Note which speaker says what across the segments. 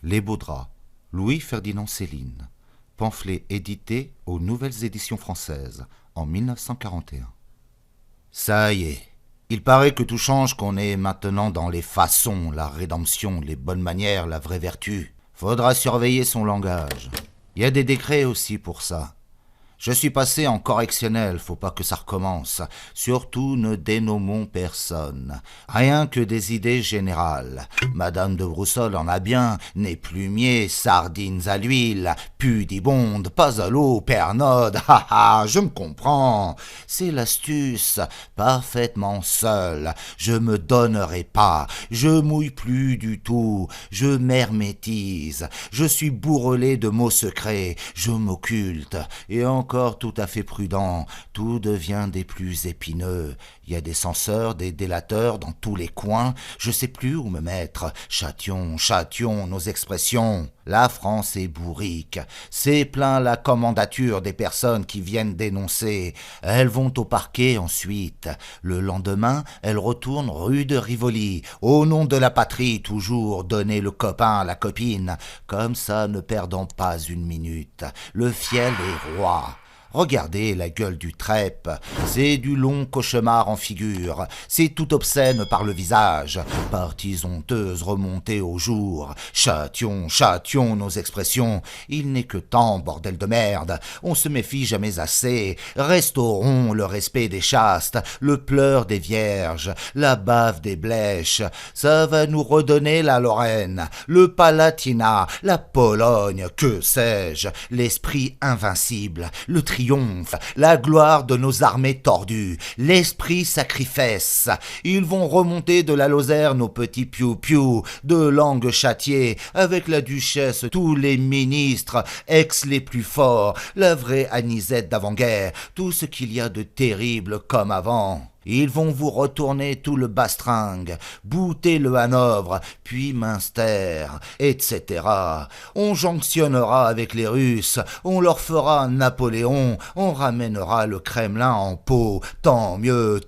Speaker 1: Les Beaux Draps, Louis-Ferdinand Céline. Pamphlet édité aux Nouvelles Éditions Françaises en 1941. Ça y est, il paraît que tout change, qu'on est maintenant dans les façons, la rédemption, les bonnes manières, la vraie vertu. Faudra surveiller son langage. Il y a des décrets aussi pour ça. Je suis passé en correctionnel, faut pas que ça recommence. Surtout ne dénommons personne. Rien que des idées générales. Madame de Broussol en a bien, nez plumier, sardines à l'huile, pudibonde, pas à l'eau, pernode, je me comprends. C'est l'astuce, parfaitement seule. Je me donnerai pas, je mouille plus du tout, je m'hermétise, je suis bourrelé de mots secrets, je m'occulte, et encore tout à fait prudent, tout devient des plus épineux. Il y a des censeurs, des délateurs dans tous les coins, je sais plus où me mettre. Châtions nos expressions. La France est bourrique, c'est plein la commandature des personnes qui viennent dénoncer. Elles vont au parquet ensuite. Le lendemain, elles retournent rue de Rivoli. Au nom de la patrie, toujours, donner le copain à la copine. Comme ça, ne perdons pas une minute. Le fiel est roi. Regardez la gueule du trèpe, c'est du long cauchemar en figure, c'est tout obscène par le visage, parties honteuses remontées au jour, châtions nos expressions, il n'est que temps, bordel de merde, on se méfie jamais assez, restaurons le respect des chastes, le pleur des vierges, la bave des blèches, ça va nous redonner la Lorraine, le Palatinat, la Pologne, que sais-je, l'esprit invincible, le triomphe, la gloire de nos armées tordues, l'esprit sacrifice. Ils vont remonter de la Lozère nos petits piou-piou, de Langue Châtier, avec la duchesse, tous les ministres, ex les plus forts, la vraie Anisette d'avant-guerre, tout ce qu'il y a de terrible comme avant. Ils vont vous retourner tout le bastringue, bouter le Hanovre, puis Münster, etc. On jonctionnera avec les Russes, on leur fera Napoléon, on ramènera le Kremlin en pot. Tant mieux,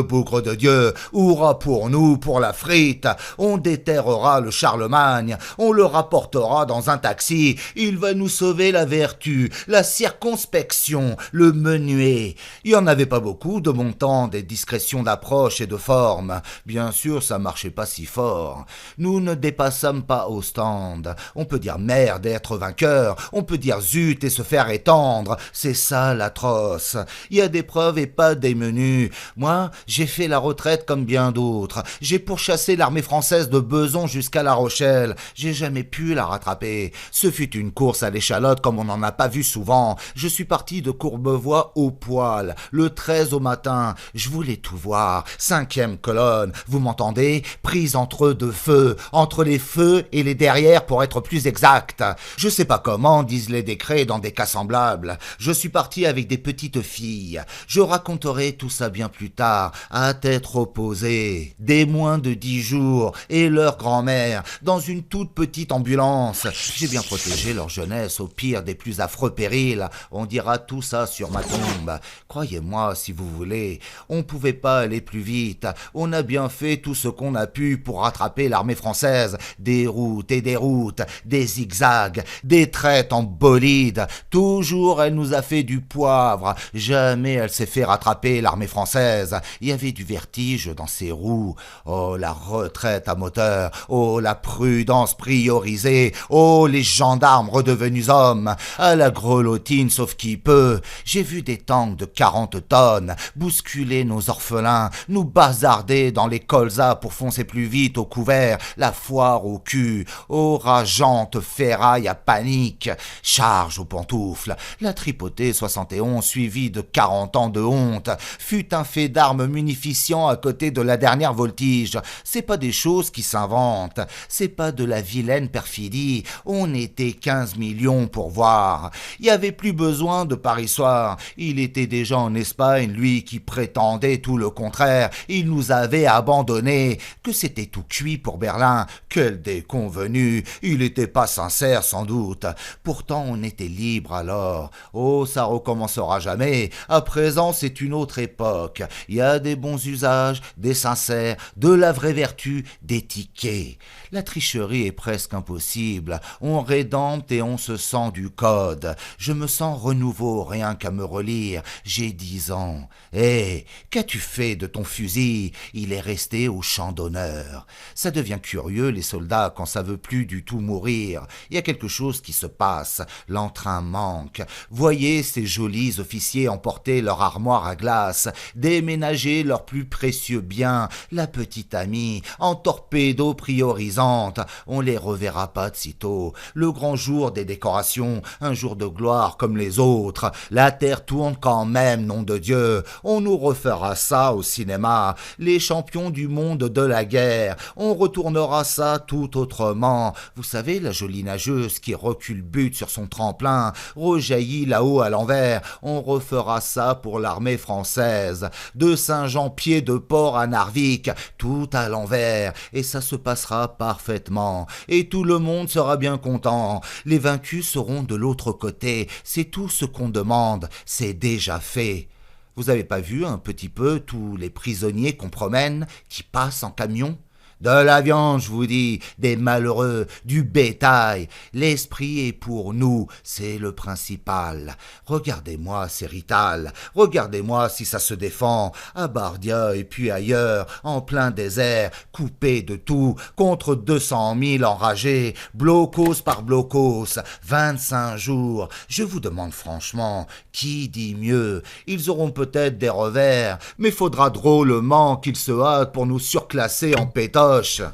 Speaker 1: bougre de Dieu, hurrah pour nous, pour la frite. On déterrera le Charlemagne, on le rapportera dans un taxi. Il va nous sauver la vertu, la circonspection, le menuet. Il y en avait pas beaucoup de mon temps, des discrétions d'approche et de forme. Bien sûr, ça marchait pas si fort. Nous ne dépassâmes pas au stand. On peut dire merde et être vainqueur, on peut dire zut et se faire étendre. C'est ça l'atroce. Il y a des preuves et pas des menus. Moi, j'ai fait la retraite comme bien d'autres. J'ai pourchassé l'armée française de Beson jusqu'à La Rochelle. J'ai jamais pu la rattraper. Ce fut une course à l'échalote comme on n'en a pas vu souvent. Je suis parti de Courbevoie au poil, le 13 au matin. Je voulais tout voir. 5e colonne, vous m'entendez? Prise entre deux feux, entre les feux et les derrières pour être plus exact. Je sais pas comment disent les décrets dans des cas semblables. Je suis parti avec des petites filles. Je raconterai tout ça bien plus tard, à tête reposée. Des moins de 10 jours et leur grand-mère dans une toute petite ambulance. J'ai bien protégé leur jeunesse au pire des plus affreux périls. On dira tout ça sur ma tombe. Croyez-moi si vous voulez. On pouvait pas aller plus vite. On a bien fait tout ce qu'on a pu pour rattraper l'armée française. Des routes et des routes, des zigzags, des traites en bolide. Toujours elle nous a fait du poivre. Jamais elle s'est fait rattraper l'armée française. Il y avait du vertige dans ses roues. Oh, la retraite à moteur. Oh, la prudence priorisée. Oh, les gendarmes redevenus hommes. À la grelottine sauf qui peut. J'ai vu des tanks de 40 tonnes bousculer nos orphelins, nous bazarder dans les colzas pour foncer plus vite au couvert, la foire au cul, aux rageantes ferrailles à panique, charge aux pantoufles, la tripotée 71 suivie de 40 ans de honte, fut un fait d'armes munificient à côté de la dernière voltige. C'est pas des choses qui s'inventent, c'est pas de la vilaine perfidie, on était 15 millions pour voir. Il y avait plus besoin de Paris soir, il était déjà en Espagne, lui qui prétend prétendait tout le contraire, il nous avait abandonnés, que c'était tout cuit pour Berlin, quel déconvenu, il était pas sincère sans doute, pourtant on était libre alors, oh ça recommencera jamais, à présent c'est une autre époque, il y a des bons usages, des sincères, de la vraie vertu, des tickets. La tricherie est presque impossible, on rédempte et on se sent du code, je me sens renouveau rien qu'à me relire, j'ai 10 ans. Hé, qu'as-tu fait de ton fusil? Il est resté au champ d'honneur. Ça devient curieux, les soldats, quand ça veut plus du tout mourir. Il y a quelque chose qui se passe, l'entrain manque. Voyez ces jolis officiers emporter leur armoire à glace, déménager leurs plus précieux biens, la petite amie, en torpedo priorisante. On les reverra pas de sitôt. Le grand jour des décorations, un jour de gloire comme les autres. La terre tourne quand même, nom de Dieu. On nous refera ça au cinéma. Les champions du monde de la guerre. On retournera ça tout autrement. Vous savez, la jolie nageuse qui recule but sur son tremplin, rejaillit là-haut à l'envers. On refera ça pour l'armée française. De Saint-Jean-Pied de Port à Narvik, tout à l'envers. Et ça se passera parfaitement. Et tout le monde sera bien content. Les vaincus seront de l'autre côté. C'est tout ce qu'on demande. C'est déjà fait. Vous avez pas vu un petit peu tous les prisonniers qu'on promène, qui passent en camion ? De la viande, je vous dis, des malheureux, du bétail. L'esprit est pour nous, c'est le principal. Regardez-moi ces Rital, regardez-moi si ça se défend, à Bardia et puis ailleurs, en plein désert, coupé de tout, contre 200 000 enragés, blocos par blocos, 25 jours. Je vous demande franchement, qui dit mieux? Ils auront peut-être des revers, mais faudra drôlement qu'ils se hâtent pour nous surclasser en pétard.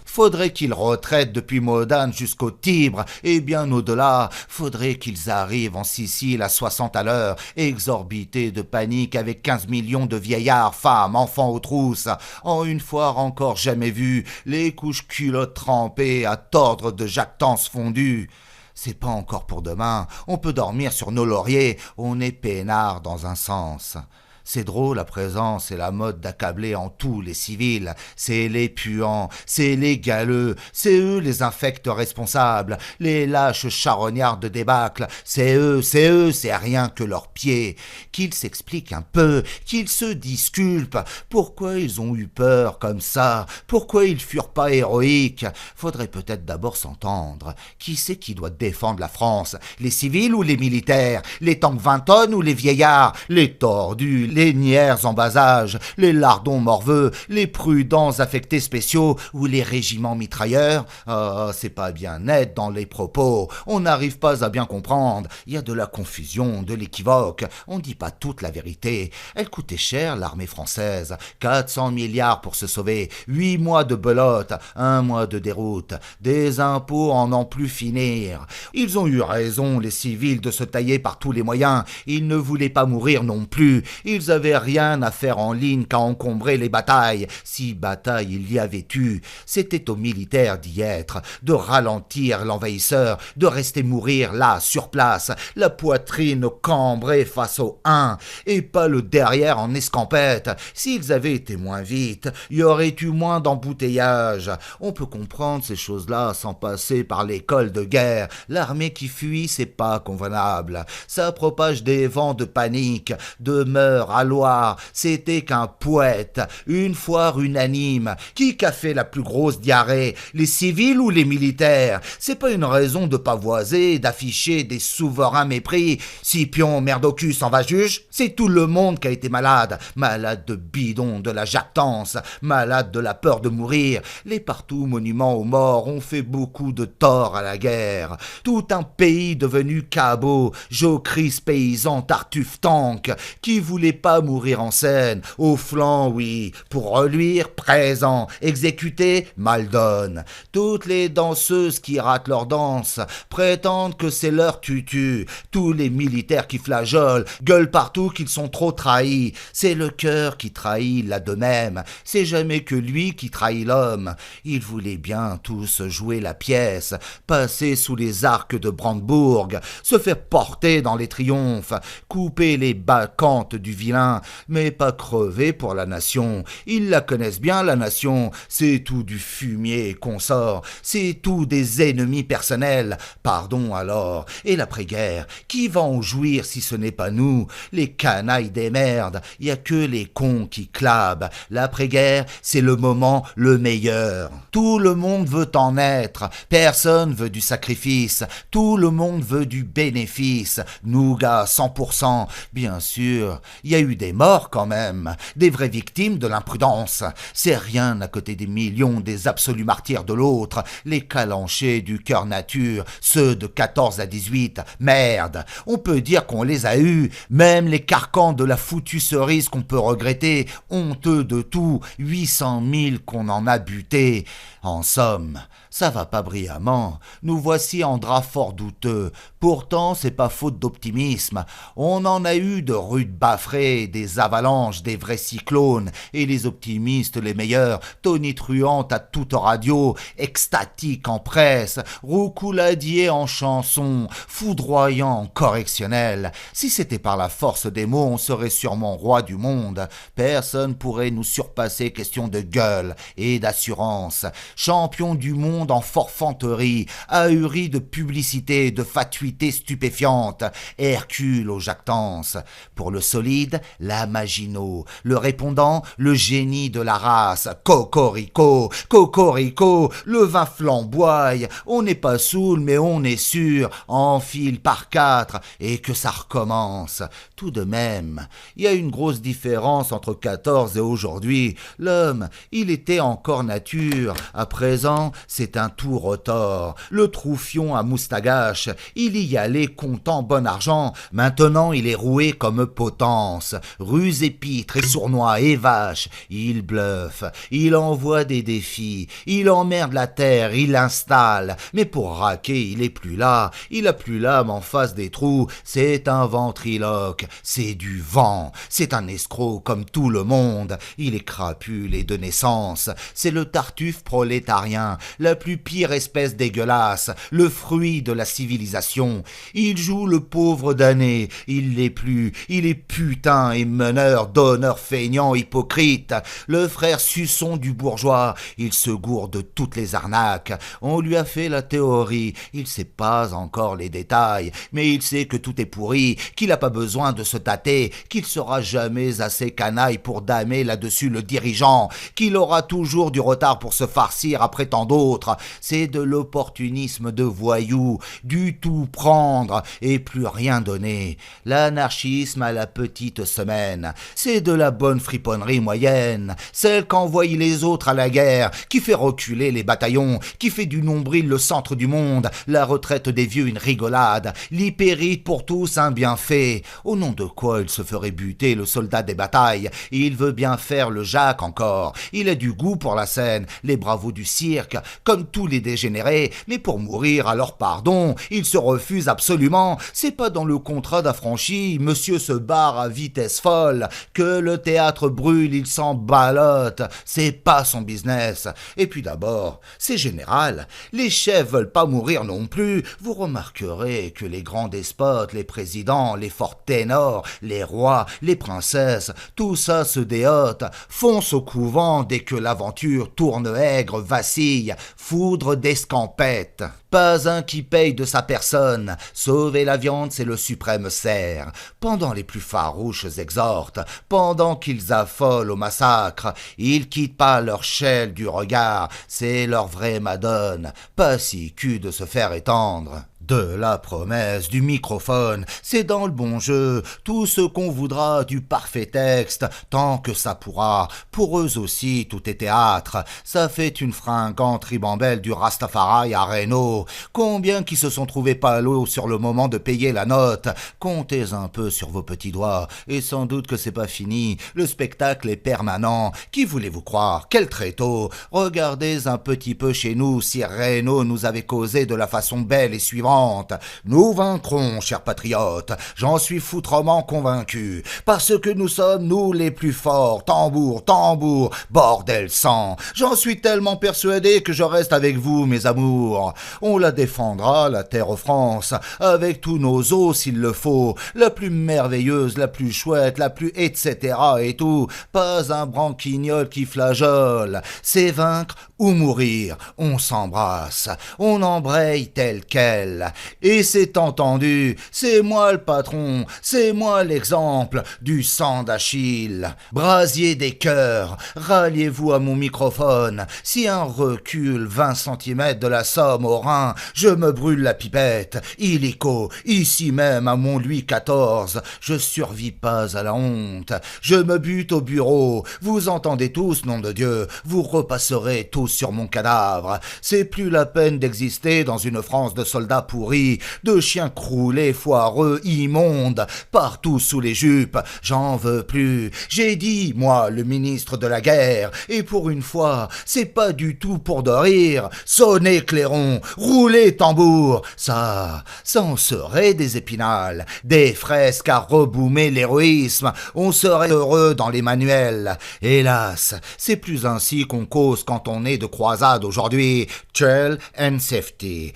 Speaker 1: Faudrait qu'ils retraitent depuis Modane jusqu'au Tibre, et bien au-delà, faudrait qu'ils arrivent en Sicile à 60 à l'heure, exorbités de panique avec 15 millions de vieillards, femmes, enfants aux trousses, en une foire encore jamais vue, les couches culottes trempées à tordre de jactance fondue. C'est pas encore pour demain, on peut dormir sur nos lauriers, on est peinard dans un sens. C'est drôle à présent, c'est la mode d'accabler en tout les civils, c'est les puants, c'est les galeux, c'est eux les infects responsables, les lâches charognards de débâcle, c'est eux, c'est rien que leurs pieds. Qu'ils s'expliquent un peu, qu'ils se disculpent, pourquoi ils ont eu peur comme ça, pourquoi ils furent pas héroïques. Faudrait peut-être d'abord s'entendre. Qui c'est qui doit défendre la France? Les civils ou les militaires? Les tanks 20 tonnes ou les vieillards? Les tordus, les nières en bas âge, les lardons morveux, les prudents affectés spéciaux ou les régiments mitrailleurs. Ah, c'est pas bien net dans les propos, on n'arrive pas à bien comprendre, il y a de la confusion, de l'équivoque, on dit pas toute la vérité. Elle coûtait cher l'armée française, 400 milliards pour se sauver, 8 mois de belote, 1 mois de déroute, des impôts en n'en plus finir. Ils ont eu raison les civils de se tailler par tous les moyens, ils ne voulaient pas mourir non plus, ils avaient rien à faire en ligne qu'à encombrer les batailles. Si bataille il y avait eu, c'était aux militaires d'y être, de ralentir l'envahisseur, de rester mourir là, sur place, la poitrine cambrée face au 1, et pas le derrière en escampette. S'ils avaient été moins vite, il y aurait eu moins d'embouteillages. On peut comprendre ces choses-là sans passer par l'école de guerre. L'armée qui fuit, c'est pas convenable. Ça propage des vents de panique, de meurtre à Loire, c'était qu'un poète, une foire unanime. Qui qu'a fait la plus grosse diarrhée, les civils ou les militaires? C'est pas une raison de pavoiser, d'afficher des souverains mépris. Scipion Merdocus en va juge, c'est tout le monde qui a été malade, malade de bidon, de la jactance, malade de la peur de mourir. Les partout monuments aux morts ont fait beaucoup de tort à la guerre. Tout un pays devenu cabot, Jocrisse paysan Tartuffe tank, qui voulait pas mourir en scène, au flanc, oui, pour reluire, présent, exécuter, mal donne. Toutes les danseuses qui ratent leur danse prétendent que c'est leur tutu. Tous les militaires qui flageolent gueulent partout qu'ils sont trop trahis. C'est le cœur qui trahit là de même. C'est jamais que lui qui trahit l'homme. Ils voulaient bien tous jouer la pièce, passer sous les arcs de Brandebourg, se faire porter dans les triomphes, couper les bacchantes du violon vilains, mais pas crever pour la nation. Ils la connaissent bien, la nation, c'est tout du fumier qu'on sort, c'est tout des ennemis personnels. Pardon alors, et l'après-guerre, qui va en jouir si ce n'est pas nous, les canailles des merdes, y a que les cons qui clabent. L'après-guerre, c'est le moment le meilleur. Tout le monde veut en être, personne veut du sacrifice, tout le monde veut du bénéfice. Nougat 100%, bien sûr, il y a eu des morts quand même, des vraies victimes de l'imprudence. C'est rien à côté des millions des absolus martyrs de l'autre, les calanchés du cœur nature, ceux de 14 à 18. Merde, on peut dire qu'on les a eus, même les carcans de la foutue cerise qu'on peut regretter, honteux de tout, 800 000 qu'on en a buté. En somme, ça va pas brillamment, nous voici en drap fort douteux, pourtant c'est pas faute d'optimisme, on en a eu de rudes baffrées, des avalanches, des vrais cyclones, et les optimistes les meilleurs, tonitruantes à toute radio, extatiques en presse, roucouladiers en chansons, foudroyants en correctionnel. Si c'était par la force des mots, on serait sûrement roi du monde, personne pourrait nous surpasser, question de gueule et d'assurance. Champion du monde en forfanterie, ahuri de publicité, de fatuité stupéfiante, Hercule aux jactances. Pour le solide, la Maginot, le répondant, le génie de la race. Cocorico, cocorico, le vin flamboie, on n'est pas saoul mais on est sûr, en file par 4, et que ça recommence. Tout de même, il y a une grosse différence entre 14 et aujourd'hui. L'homme, il était encore nature, à présent, c'est un tout retors. Le troufion à moustagache, il y allait comptant bon argent. Maintenant, il est roué comme potence. Ruse et pitre et sournois et vache. Il bluffe, il envoie des défis, il emmerde la terre, il installe. Mais pour raquer, il est plus là. Il a plus l'âme en face des trous. C'est un ventriloque, c'est du vent. C'est un escroc comme tout le monde. Il est crapule et de naissance. C'est le tartuffe prolétarien, la plus pire espèce dégueulasse, le fruit de la civilisation. Il joue le pauvre damné, il l'est plus, il est putain et meneur, donneur feignant, hypocrite, le frère suçon du bourgeois, il se gourde de toutes les arnaques. On lui a fait la théorie, il sait pas encore les détails, mais il sait que tout est pourri, qu'il n'a pas besoin de se tâter, qu'il sera jamais assez canaille pour damer là-dessus le dirigeant, qu'il aura toujours du retard pour se farcir après tant d'autres. C'est de l'opportunisme de voyou, du tout prendre et plus rien donner. L'anarchisme à la petite semaine, c'est de la bonne friponnerie moyenne, celle qu'envoient les autres à la guerre, qui fait reculer les bataillons, qui fait du nombril le centre du monde, la retraite des vieux une rigolade, l'hypérite pour tous un bienfait. Au nom de quoi il se ferait buter le soldat des batailles? Il veut bien faire le Jacques encore, il a du goût pour la scène, les bravos du cirque, comme tous les dégénérés, mais pour mourir alors pardon, il se refuse absolument. C'est pas dans le contrat d'affranchi, monsieur se barre à vitesse folle, que le théâtre brûle, il s'en ballotte, c'est pas son business. Et puis d'abord, c'est général, les chefs veulent pas mourir non plus. Vous remarquerez que les grands despotes, les présidents, les forts ténors, les rois, les princesses, tout ça se déhote, fonce au couvent dès que l'aventure tourne aigre, vacille, foudre d'escampette. Pas un qui paye de sa personne. Sauver la viande, c'est le suprême cerf. Pendant les plus farouches exhortent, pendant qu'ils affolent au massacre, ils quittent pas leur chêle du regard, c'est leur vraie madone, pas si cul de se faire étendre. De la promesse, du microphone, c'est dans le bon jeu, tout ce qu'on voudra du parfait texte, tant que ça pourra. Pour eux aussi, tout est théâtre, ça fait une fringante ribambelle du Rastafari à Reno. Combien qui se sont trouvés pas l'eau sur le moment de payer la note? Comptez un peu sur vos petits doigts, et sans doute que c'est pas fini, le spectacle est permanent. Qui voulez-vous croire? Quel tréteau! Regardez un petit peu chez nous si Reno nous avait causé de la façon belle et suivante. fulgurante. Nous vaincrons, chers patriotes, j'en suis foutrement convaincu, parce que nous sommes, nous, les plus forts. Tambour, tambour, bordel sang. J'en suis tellement persuadé que je reste avec vous, mes amours. On la défendra, la terre France, avec tous nos os s'il le faut, la plus merveilleuse, la plus chouette, la plus etc. et tout. Pas un branquignol qui flageole. C'est vaincre ou mourir. On s'embrasse, on embraye tel quel. Et c'est entendu, c'est moi le patron, c'est moi l'exemple du sang d'Achille. Brasier des cœurs, ralliez-vous à mon microphone. Si un recul 20 cm de la Somme au Rhin, je me brûle la pipette. Illico, ici même à mon Louis XIV, je survis pas à la honte. Je me bute au bureau, vous entendez tous, nom de Dieu, vous repasserez tous sur mon cadavre. C'est plus la peine d'exister dans une France de soldats pourris, de chiens croulés, foireux, immondes, partout sous les jupes. J'en veux plus. J'ai dit, moi, le ministre de la guerre, et pour une fois, c'est pas du tout pour de rire. Sonnez clairon, roulez tambour, ça en serait des épinals, des fresques à reboumer l'héroïsme, on serait heureux dans les manuels. Hélas, c'est plus ainsi qu'on cause quand on est de croisade aujourd'hui. Trail and safety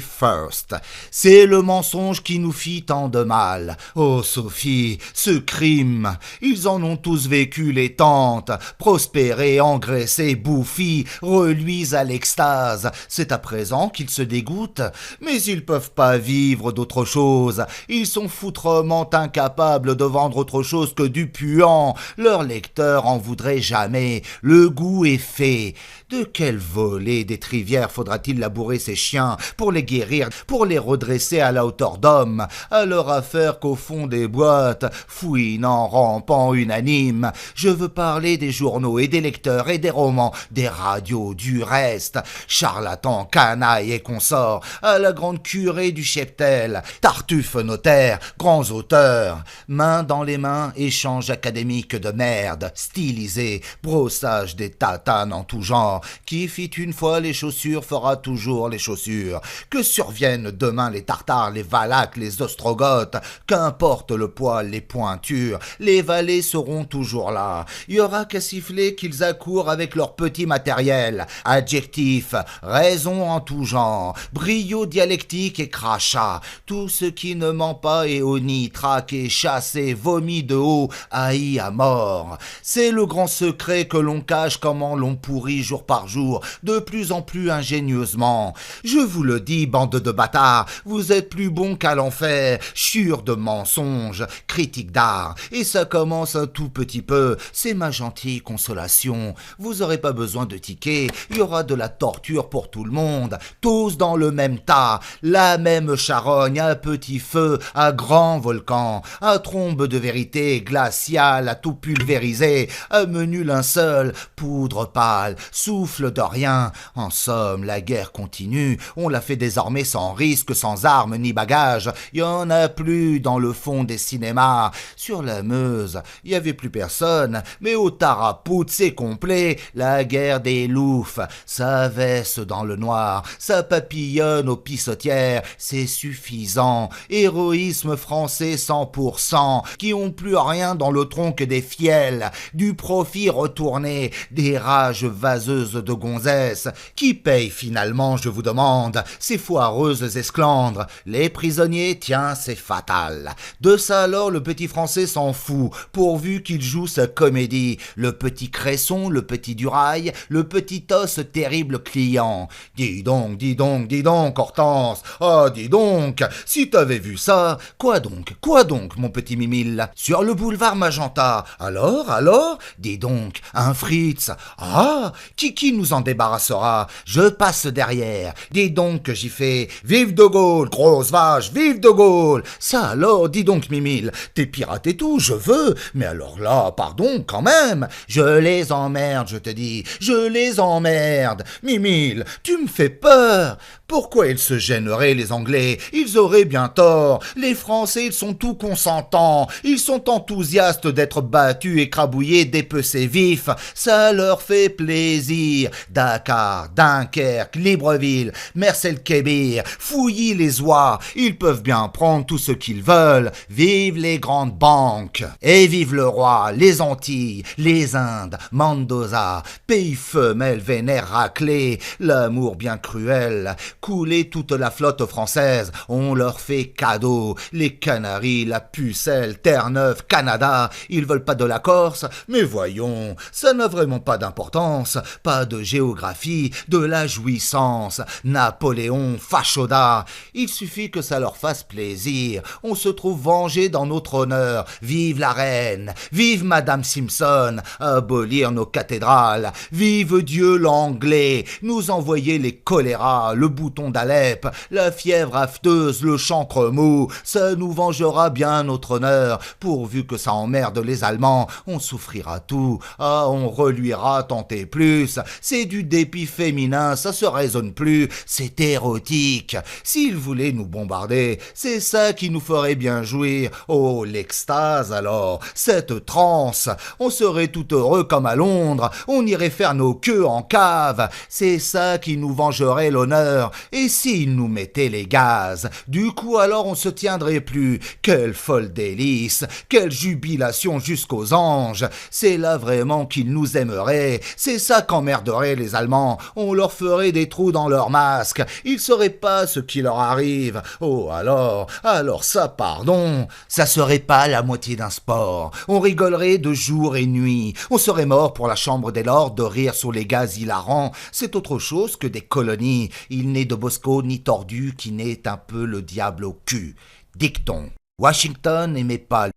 Speaker 1: first. C'est le mensonge qui nous fit tant de mal. Oh Sophie, ce crime, ils en ont tous vécu les tentes, prospéré, engraissé, bouffi, reluisent à l'extase. C'est à présent qu'ils se dégoûtent, mais ils peuvent pas vivre d'autre chose. Ils sont foutrement incapables de vendre autre chose que du puant. Leur lecteur en voudrait jamais. Le goût est fait. De quelle volée d'étrivières faudra-t-il labourer ces chiens pour les guérir, pour les redresser à la hauteur d'homme, à leur affaire qu'au fond des boîtes, fouinant, rampant, unanime. Je veux parler des journaux et des lecteurs et des romans, des radios, du reste, charlatans, canailles et consorts, à la grande curée du cheptel, Tartuffe notaire, grands auteurs, main dans les mains, échange académique de merde, stylisé, brossage des tatanes en tout genre. Qui fit une fois les chaussures fera toujours les chaussures. Que surviennent demain les Tartares, les Valaques, les Ostrogoths, qu'importe le poil, les pointures, les valets seront toujours là. Il y aura qu'à siffler qu'ils accourent avec leur petit matériel. Adjectifs, raison en tout genre, brio dialectique et crachat. Tout ce qui ne ment pas est honni, traqué, chassé, vomi de haut, haï à mort. C'est le grand secret que l'on cache, comment l'on pourrit jour par jour, de plus en plus ingénieusement. Je vous le dis, bande de bâtards, vous êtes plus bons qu'à l'enfer, chiures de mensonges, critiques d'art, et ça commence un tout petit peu, c'est ma gentille consolation. Vous aurez pas besoin de tickets, il y aura de la torture pour tout le monde, tous dans le même tas, la même charogne, à petit feu, à grand volcan, à trombe de vérité glaciale, à tout pulvériser, à menu linceul, poudre pâle, souffle de rien. En somme, la guerre continue, on la fait désormais sans risque, sans armes ni bagages, il y en a plus dans le fond des cinémas. Sur la Meuse, il y avait plus personne, mais au Tarapout, c'est complet, la guerre des louffes, ça veste dans le noir, ça papillonne aux pissotières, c'est suffisant. Héroïsme français 100%, qui ont plus rien dans le tronc que des fiels, du profit retourné, des rages vaseuses de gonzesses. Qui paye finalement, je vous demande, ces foireuses esclandres? Les prisonniers, tiens, c'est fatal. De ça alors, le petit français s'en fout, pourvu qu'il joue sa comédie. Le petit Cresson, le petit Durail, le petit os terrible client. Dis donc, Hortense, ah, dis donc, si t'avais vu ça, quoi donc, mon petit Mimile, sur le boulevard Magenta, alors, dis donc, un Fritz, ah, qui nous en débarrassera? Je passe derrière, dis donc que j'y fais, vive de Gaulle, grosse vache, vive de Gaulle. Ça alors, dis donc Mimile, t'es pirate et tout, je veux, mais alors là, pardon, quand même, je les emmerde, je te dis, je les emmerde. Mimile, tu me fais peur. Pourquoi ils se gêneraient, les Anglais? Ils auraient bien tort. Les Français, ils sont tout consentants. Ils sont enthousiastes d'être battus, écrabouillés, dépecés vifs. Ça leur fait plaisir. Agadir, Dakar, Dunkerque, Libreville, Mers-el-Kébir, fouillis les oies, ils peuvent bien prendre tout ce qu'ils veulent. Vive les grandes banques et vive le roi, les Antilles, les Indes, Mendoza, pays femelle vénère raclée, l'amour bien cruel, couler toute la flotte française, on leur fait cadeau, les Canaries, la Pucelle, Terre-Neuve, Canada, ils veulent pas de la Corse, mais voyons, ça n'a vraiment pas d'importance, pas de géographie, de la jouissance, Napoléon, Fachoda, il suffit que ça leur fasse plaisir, on se trouve vengé dans notre honneur, vive la reine, vive Madame Simpson, abolir nos cathédrales, vive Dieu l'anglais, nous envoyer les choléras, le bouton d'Alep, la fièvre afteuse, le chancre mou, ça nous vengera bien notre honneur, pourvu que ça emmerde les Allemands, on souffrira tout, on reluira tant et plus, c'est du dépit féminin, ça se raisonne plus, c'est érotique, s'ils voulaient nous bombarder, c'est ça qui nous ferait bien jouir, oh l'extase alors, cette transe, on serait tout heureux comme à Londres, on irait faire nos queues en cave, c'est ça qui nous vengerait l'honneur, et s'ils nous mettaient les gaz, du coup alors on se tiendrait plus, quelle folle délice, quelle jubilation jusqu'aux anges, c'est là vraiment qu'ils nous aimeraient, c'est ça qu'emmerderaient les Allemands, on leur ferait des trous dans leurs masques, ils sauraient pas ce qui leur arrive, oh alors ça pardon, ça serait pas la moitié d'un sport, on rigolerait de jour et nuit, on serait mort pour la chambre des lords de rire sur les gaz hilarants, c'est autre chose que des colonies, il n'est de Bosco ni tordu qui n'ait un peu le diable au cul. Dicton, Washington n'aimait pas.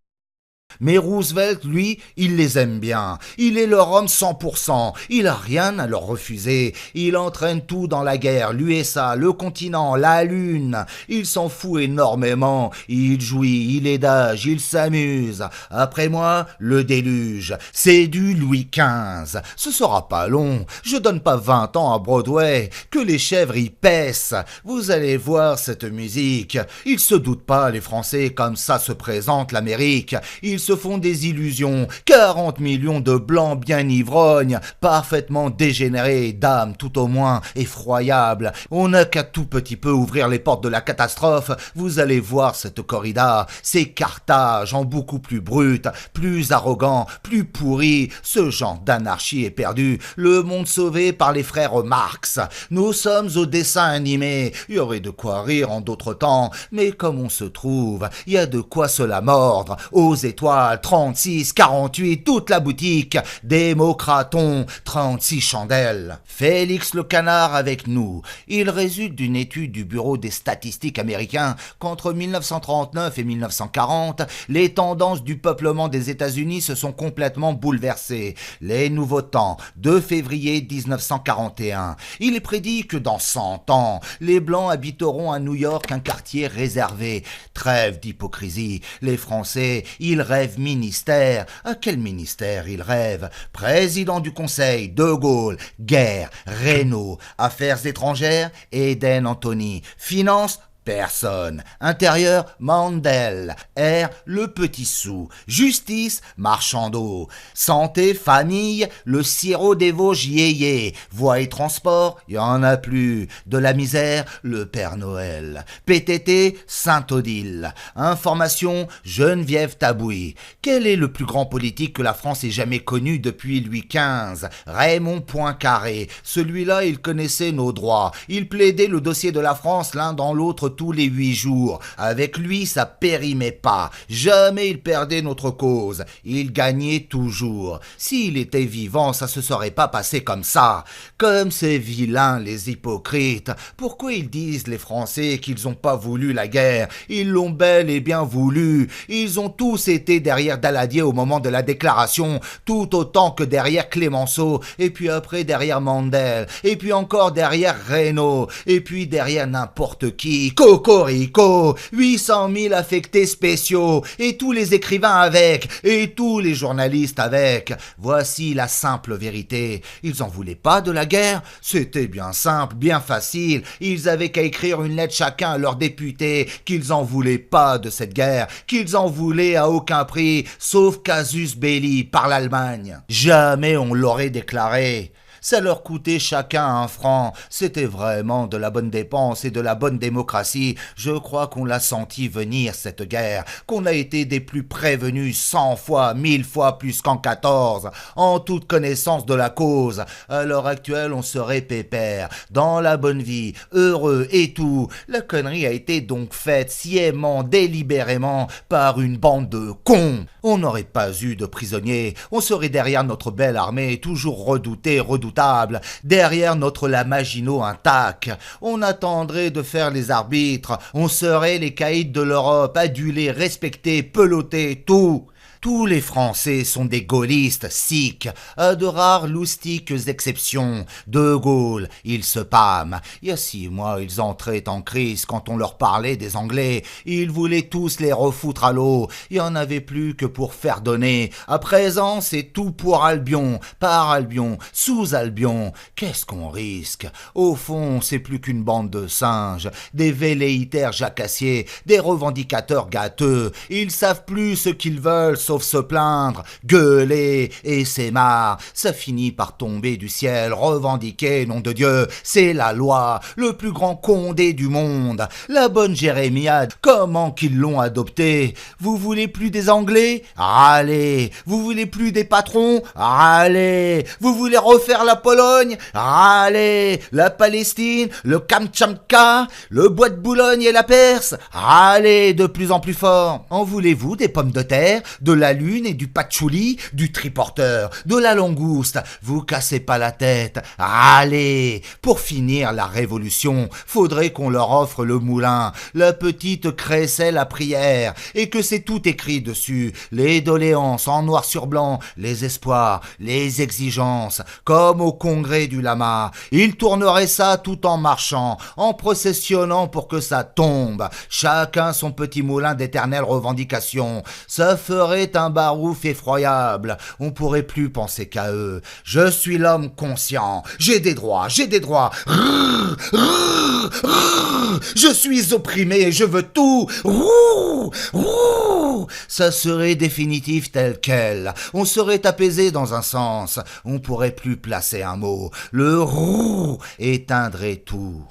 Speaker 1: Mais Roosevelt, lui, il les aime bien. Il est leur homme 100%. Il a rien à leur refuser. Il entraîne tout dans la guerre, l'USA, le continent, la Lune. Il s'en fout énormément. Il jouit, il est d'âge, il s'amuse. Après moi, le déluge. C'est du Louis XV. Ce sera pas long. Je donne pas 20 ans à Broadway. Que les chèvres y paissent. Vous allez voir cette musique. Ils se doutent pas, les Français, comme ça se présente l'Amérique. Ils se font des illusions, 40 millions de blancs bien ivrognes, parfaitement dégénérés, dames tout au moins effroyables. On n'a qu'à tout petit peu ouvrir les portes de la catastrophe, vous allez voir cette corrida, c'est Carthage en beaucoup plus brut, plus arrogant, plus pourri, ce genre d'anarchie est perdu, le monde sauvé par les frères Marx. Nous sommes au dessin animé, il y aurait de quoi rire en d'autres temps, mais comme on se trouve, il y a de quoi se la mordre, aux étoiles, 36, 48, toute la boutique, démocraton, 36 chandelles. Félix le Canard avec nous. Il résulte d'une étude du Bureau des statistiques américains qu'entre 1939 et 1940, les tendances du peuplement des États-Unis se sont complètement bouleversées. Les nouveaux temps, 2 février 1941. Il prédit que dans 100 ans, les Blancs habiteront à New York un quartier réservé. Trêve d'hypocrisie. Les Français, ils rêvent ministère. À quel ministère il rêve? Président du Conseil, De Gaulle. Guerre, Reynaud. Affaires étrangères, Eden Anthony. Finances, personne. Intérieur, Mandel. Air, le petit sou. Justice, Marchandeau. Santé, famille, le sirop des Vosges yéyé. Voies et transport, y en a plus. De la misère, le Père Noël. PTT, Saint-Odile. Information, Geneviève Tabouy. Quel est le plus grand politique que la France ait jamais connu depuis Louis XV? Raymond Poincaré. Celui-là, il connaissait nos droits. Il plaidait le dossier de la France l'un dans l'autre tous les 8 jours. Avec lui, ça périmait pas. Jamais il perdait notre cause. Il gagnait toujours. S'il était vivant, ça se serait pas passé comme ça. Comme ces vilains, les hypocrites. Pourquoi ils disent, les Français, qu'ils ont pas voulu la guerre? Ils l'ont bel et bien voulu. Ils ont tous été derrière Daladier au moment de la déclaration, tout autant que derrière Clémenceau, et puis après derrière Mandel, et puis encore derrière Reynaud, et puis derrière n'importe qui. Cocorico, 800 000 affectés spéciaux, et tous les écrivains avec, et tous les journalistes avec. Voici la simple vérité. Ils en voulaient pas de la guerre? C'était bien simple, bien facile. Ils avaient qu'à écrire une lettre chacun à leurs députés qu'ils en voulaient pas de cette guerre, qu'ils en voulaient à aucun prix, sauf casus belli par l'Allemagne. Jamais on l'aurait déclaré. Ça leur coûtait chacun 1 franc. C'était vraiment de la bonne dépense et de la bonne démocratie. Je crois qu'on l'a senti venir, cette guerre, qu'on a été des plus prévenus 100 fois, 1000 fois plus qu'en 14, en toute connaissance de la cause. À l'heure actuelle, on serait pépère, dans la bonne vie, heureux et tout. La connerie a été donc faite sciemment, délibérément, par une bande de cons. On n'aurait pas eu de prisonniers, on serait derrière notre belle armée, toujours redoutée, redoutable, derrière notre la Maginot intact. On attendrait de faire les arbitres, on serait les caïds de l'Europe, adulés, respectés, pelotés, tout. Tous les Français sont des gaullistes sikhs, à de rares loustiques exceptions. De Gaulle, ils se pâment. Il y a 6 mois, ils entraient en crise quand on leur parlait des Anglais. Ils voulaient tous les refoutre à l'eau. Il n'y en avait plus que pour faire donner. À présent, c'est tout pour Albion, par Albion, sous Albion. Qu'est-ce qu'on risque? Au fond, c'est plus qu'une bande de singes, des velléitaires jacassiers, des revendicateurs gâteux. Ils savent plus ce qu'ils veulent, sauf se plaindre, gueuler, et c'est marre. Ça finit par tomber du ciel, revendiquer, nom de Dieu, c'est la loi, le plus grand Condé du monde. La bonne Jérémiade, comment qu'ils l'ont adopté. Vous voulez plus des Anglais? Râlez. Vous voulez plus des patrons? Râlez. Vous voulez refaire la Pologne? Râlez. La Palestine, le Kamtchatka, le bois de Boulogne et la Perse? Râlez de plus en plus fort. En voulez-vous des pommes de terre, de la lune et du patchouli, du triporteur, de la langouste? Vous cassez pas la tête, allez. Pour finir la révolution, faudrait qu'on leur offre le moulin, la petite crécelle à prière, et que c'est tout écrit dessus, les doléances en noir sur blanc, les espoirs, les exigences, comme au congrès du lama. Ils tourneraient ça tout en marchant, en processionnant pour que ça tombe, chacun son petit moulin d'éternelles revendications. Ça ferait un barouf effroyable, on pourrait plus penser qu'à eux. Je suis l'homme conscient, j'ai des droits, je suis opprimé, je veux tout. Ça serait définitif tel quel, on serait apaisé dans un sens, on pourrait plus placer un mot, le éteindrait tout.